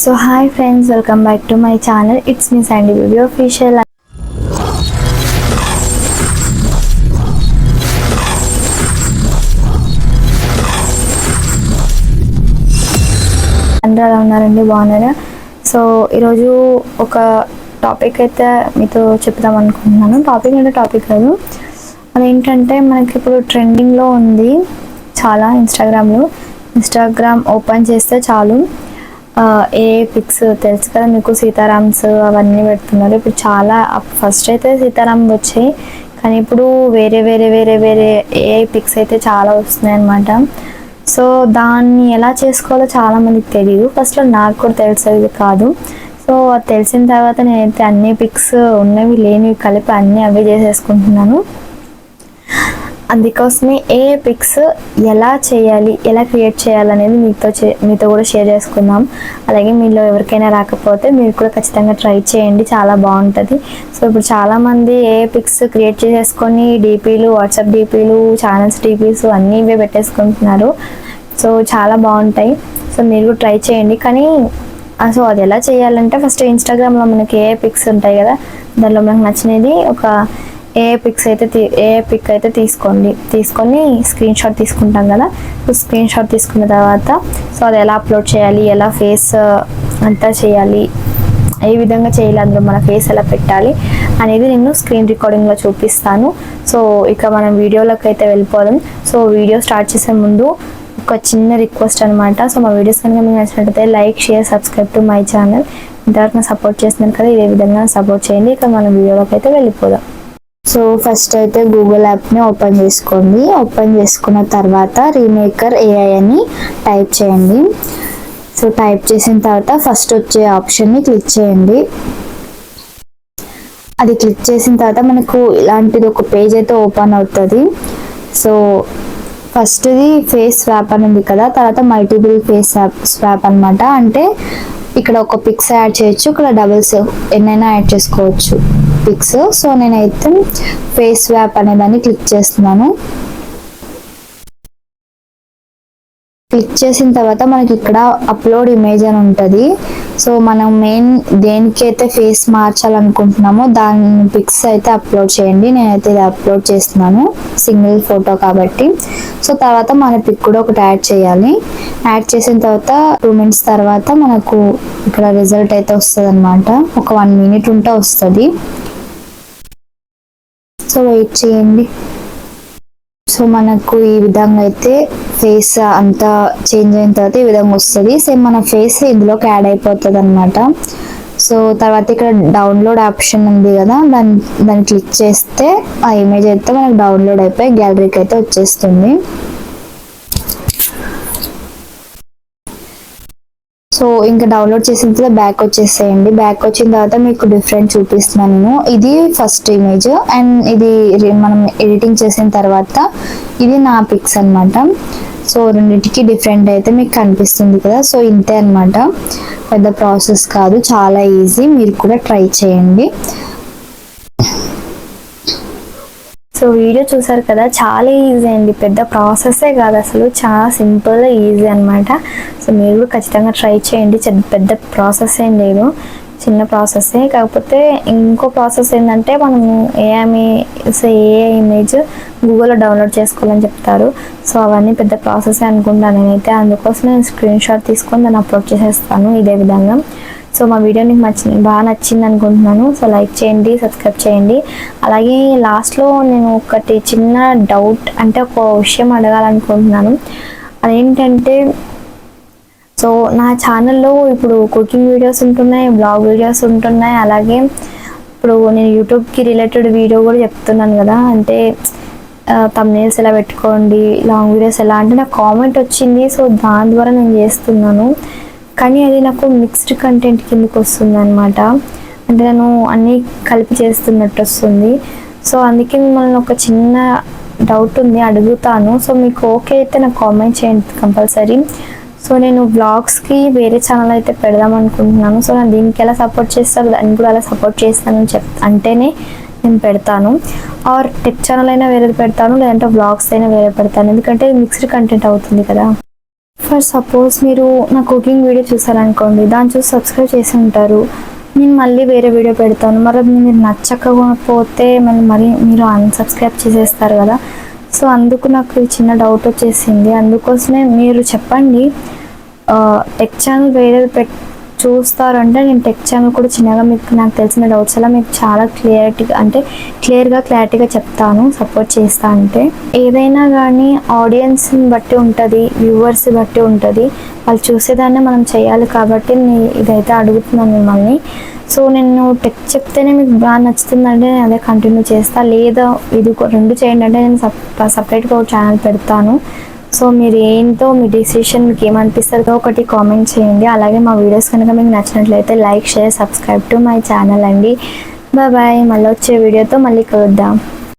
So hi friends, welcome back to my channel. It's me Sandy Baby Official. అందరూ ఎలా ఉన్నారండి, బాగున్నారా? So ఈరోజు ఒక టాపిక్ అయితే మీతో చెప్తాం అనుకుంటున్నాను. టాపిక్ కాదు, అదేంటంటే మనకి ఇప్పుడు ట్రెండింగ్లో ఉంది చాలా. ఇన్స్టాగ్రామ్ ఓపెన్ చేస్తే చాలు ఏ పిక్స్ తెలుసు కదా మీకు, సీతారామ్స్ అవన్నీ పెడుతున్నారు. ఇప్పుడు చాలా ఫస్ట్ అయితే సీతారాం వచ్చాయి, కానీ ఇప్పుడు వేరే ఏ పిక్స్ అయితే చాలా వస్తున్నాయి అన్నమాట. సో దాన్ని ఎలా చేసుకోవాలో చాలా మందికి తెలియదు. ఫస్ట్లో నాకు కూడా తెలిసేది కాదు. సో అది తెలిసిన తర్వాత నేనైతే అన్ని పిక్స్ ఉన్నవి లేనివి కలిపి అన్నీ అవే చేసేసుకుంటున్నాను. అందుకోసమే ఏ పిక్స్ ఎలా చేయాలి, ఎలా క్రియేట్ చేయాలనేది మీతో కూడా షేర్ చేసుకుందాం. అలాగే మీలో ఎవరికైనా రాకపోతే మీరు కూడా ఖచ్చితంగా ట్రై చేయండి, చాలా బాగుంటుంది. సో ఇప్పుడు చాలామంది ఏ పిక్స్ క్రియేట్ చేసేసుకొని డీపీలు, వాట్సాప్ డీపీలు, ఛానల్స్ డీపీస్ అన్నీ ఇవే పెట్టేసుకుంటున్నారు. సో చాలా బాగుంటాయి. సో మీరు కూడా ట్రై చేయండి. కానీ సో అది ఎలా చేయాలంటే ఫస్ట్ ఇన్స్టాగ్రామ్లో మనకి ఏ పిక్స్ ఉంటాయి కదా, దానిలో మనకు నచ్చినది ఒక ఏ పిక్ అయితే తీసుకొని స్క్రీన్ షాట్ తీసుకుంటాం కదా. సో స్క్రీన్ షాట్ తీసుకున్న తర్వాత సో అది ఎలా అప్లోడ్ చేయాలి, ఎలా ఫేస్ అంతా చేయాలి, ఏ విధంగా చేయాలి, అందులో మన ఫేస్ ఎలా పెట్టాలి అనేది నేను స్క్రీన్ రికార్డింగ్లో చూపిస్తాను. సో ఇక మనం వీడియోలోకి అయితే వెళ్ళిపోదాం. సో వీడియో స్టార్ట్ చేసే ముందు ఒక చిన్న రిక్వెస్ట్ అనమాట. సో మా వీడియోస్ కనుక మీకు నచ్చినట్లయితే like, share, subscribe to my channel. ఇంతవరకు నాకు సపోర్ట్ చేస్తున్నాను కదా, ఇదే విధంగా సపోర్ట్ చేయండి. ఇక మనం వీడియోలోకి అయితే వెళ్ళిపోదాం. సో ఫస్ట్ అయితే గూగుల్ యాప్ని ఓపెన్ చేసుకోండి. ఓపెన్ చేసుకున్న తర్వాత రీమేకర్ AI అని టైప్ చేయండి. సో టైప్ చేసిన తర్వాత ఫస్ట్ వచ్చే ఆప్షన్ని క్లిక్ చేయండి. అది క్లిక్ చేసిన తర్వాత మనకు ఇలాంటిది ఒక పేజ్ అయితే ఓపెన్ అవుతుంది. సో ఫస్ట్ది ఫేస్ స్వాప్ అని ఉంది కదా, తర్వాత మల్టిపుల్ ఫేస్ స్వాప్ అనమాట. అంటే ఇక్కడ ఒక పిక్స్ యాడ్ చేయొచ్చు, ఇక్కడ డబుల్స్ ఎన్నైనా యాడ్ చేసుకోవచ్చు పిక్స్. సో నేనైతే ఫేస్ స్వాప్ అనే దాన్ని క్లిక్ చేస్తున్నాను. క్లిక్ చేసిన తర్వాత మనకి ఇక్కడ అప్లోడ్ ఇమేజ్ అని ఉంటుంది. సో మనం మెయిన్ దేనికైతే ఫేస్ మార్చాలనుకుంటున్నామో దాని పిక్స్ అయితే అప్లోడ్ చేయండి. నేనైతే ఇది అప్లోడ్ చేస్తున్నాను, సింగిల్ ఫోటో కాబట్టి. సో తర్వాత మన పిక్ కూడా ఒకటి యాడ్ చేయాలి. యాడ్ చేసిన తర్వాత 2 minutes తర్వాత మనకు ఇక్కడ రిజల్ట్ అయితే వస్తుంది అనమాట. ఒక 1 minute ఉంటే వస్తుంది. సో వెయిట్ చేయండి. సో మనకు ఈ విధంగా అయితే ఫేస్ అంతా చేంజ్ అయిన తర్వాత ఈ విధంగా వస్తుంది. సేమ్ మన ఫేస్ ఇందులోకి యాడ్ అయిపోతుంది అనమాట. సో తర్వాత ఇక్కడ డౌన్లోడ్ ఆప్షన్ ఉంది కదా, దాన్ని క్లిక్ చేస్తే ఆ ఇమేజ్ అయితే మనకు డౌన్లోడ్ అయిపోయి గ్యాలరీకి అయితే వచ్చేస్తుంది. సో ఇంకా డౌన్లోడ్ చేసిన తర్వాత బ్యాక్ వచ్చేసేయండి. బ్యాక్ వచ్చిన తర్వాత మీకు డిఫరెంట్ చూపిస్తున్నాను నేను. ఇది ఫస్ట్ ఇమేజ్ అండ్ ఇది మనం ఎడిటింగ్ చేసిన తర్వాత ఇది నా పిక్స్ అనమాట. సో రెండింటికి డిఫరెంట్ అయితే మీకు కనిపిస్తుంది కదా. సో ఇంతే అనమాట, పెద్ద ప్రాసెస్ కాదు, చాలా ఈజీ. మీరు కూడా ట్రై చేయండి. సో వీడియో చూసారు కదా, చాలా ఈజీ అండి, పెద్ద ప్రాసెసే కాదు అసలు, చాలా సింపుల్ ఈజీ అనమాట. సో మీరు కూడా ఖచ్చితంగా ట్రై చేయండి. పెద్ద ప్రాసెస్ ఏం లేదు, చిన్న ప్రాసెసే. కాకపోతే ఇంకో ప్రాసెస్ ఏంటంటే మనం ఏ ఇమేజ్ గూగుల్లో డౌన్లోడ్ చేసుకోవాలని చెప్తారు. సో అవన్నీ పెద్ద ప్రాసెసే అనుకుంటాను నేనైతే. అందుకోసం నేను స్క్రీన్ షాట్ తీసుకొని దాన్ని అప్లోడ్ చేసేస్తాను ఇదే విధంగా. సో మా వీడియో మీకు బాగా నచ్చింది అనుకుంటున్నాను. సో లైక్ చేయండి, సబ్స్క్రైబ్ చేయండి. అలాగే లాస్ట్లో నేను ఒకటి చిన్న డౌట్, అంటే ఒక విషయం అడగాలనుకుంటున్నాను. అదేంటంటే సో నా ఛానల్లో ఇప్పుడు కుకింగ్ వీడియోస్ ఉంటున్నాయి, బ్లాగ్ వీడియోస్ ఉంటున్నాయి. అలాగే ఇప్పుడు నేను యూట్యూబ్కి రిలేటెడ్ వీడియో కూడా చెప్తున్నాను కదా, అంటే థంబ్నెయిల్స్ ఎలా పెట్టుకోండి, లాంగ్ వీడియోస్ ఎలా, అంటే నాకు కామెంట్ వచ్చింది. సో దాని ద్వారా నేను చేస్తున్నాను. కానీ అది నాకు మిక్స్డ్ కంటెంట్ కిందకి వస్తుంది అనమాట. అంటే నేను అన్నీ కలిపి చేస్తున్నట్టు వస్తుంది. సో అందుకే మిమ్మల్ని ఒక చిన్న డౌట్ ఉంది, అడుగుతాను. సో మీకు ఓకే అయితే నాకు కామెంట్ చేయండి కంపల్సరీ. సో నేను బ్లాగ్స్కి వేరే ఛానల్ అయితే పెడదాం అనుకుంటున్నాను. సో నేను దీనికి ఎలా సపోర్ట్ చేస్తాను, దాన్ని కూడా అలా సపోర్ట్ చేస్తానని అంటేనే నేను పెడతాను. ఆర్ టెక్ ఛానల్ అయినా వేరేది పెడతాను, లేదంటే బ్లాగ్స్ అయినా వేరే పెడతాను. ఎందుకంటే మిక్స్డ్ కంటెంట్ అవుతుంది కదా. ఫర్ సపోజ్ మీరు నా కుకింగ్ వీడియో చూసారనుకోండి, దాన్ని చూసి సబ్స్క్రైబ్ చేసి ఉంటారు, నేను మళ్ళీ వేరే వీడియో పెడతాను, మరి మీరు నచ్చకపోతే మరి మీరు అన్సబ్స్క్రైబ్ చేసేస్తారు కదా. సో అందుకు నాకు చిన్న డౌట్ వచ్చేసింది. అందుకోసమే మీరు చెప్పండి, టెక్ ఛానల్ వేరేది చూస్తారంటే నేను టెక్ ఛానల్ కూడా చిన్నగా మీకు నాకు తెలిసిన డౌట్స్ అలా మీకు చాలా క్లియర్గా చెప్తాను, సపోర్ట్ చేస్తా. అంటే ఏదైనా కానీ ఆడియన్స్ని బట్టి ఉంటుంది, వ్యూవర్స్ బట్టి ఉంటుంది, వాళ్ళు చూసేదాన్ని మనం చేయాలి. కాబట్టి ఇదైతే అడుగుతున్నాను మిమ్మల్ని. సో నేను టెక్ చెప్తేనే మీకు బాగా నచ్చుతుందంటే నేను అదే కంటిన్యూ చేస్తా, లేదా ఇది రెండు చేయండి అంటే నేను సపరేట్గా ఒక ఛానల్ పెడతాను. సో మీరు ఏంటో మీ డిసిషన్ మీకు ఏమనిపిస్తుందో ఒకటి కామెంట్ చేయండి. అలాగే మా వీడియోస్ కనుక మీకు నచ్చినట్లయితే like, share, subscribe to my channel అండి. బాయ్. మళ్ళీ వచ్చే వీడియోతో మళ్ళీ కలుద్దాం.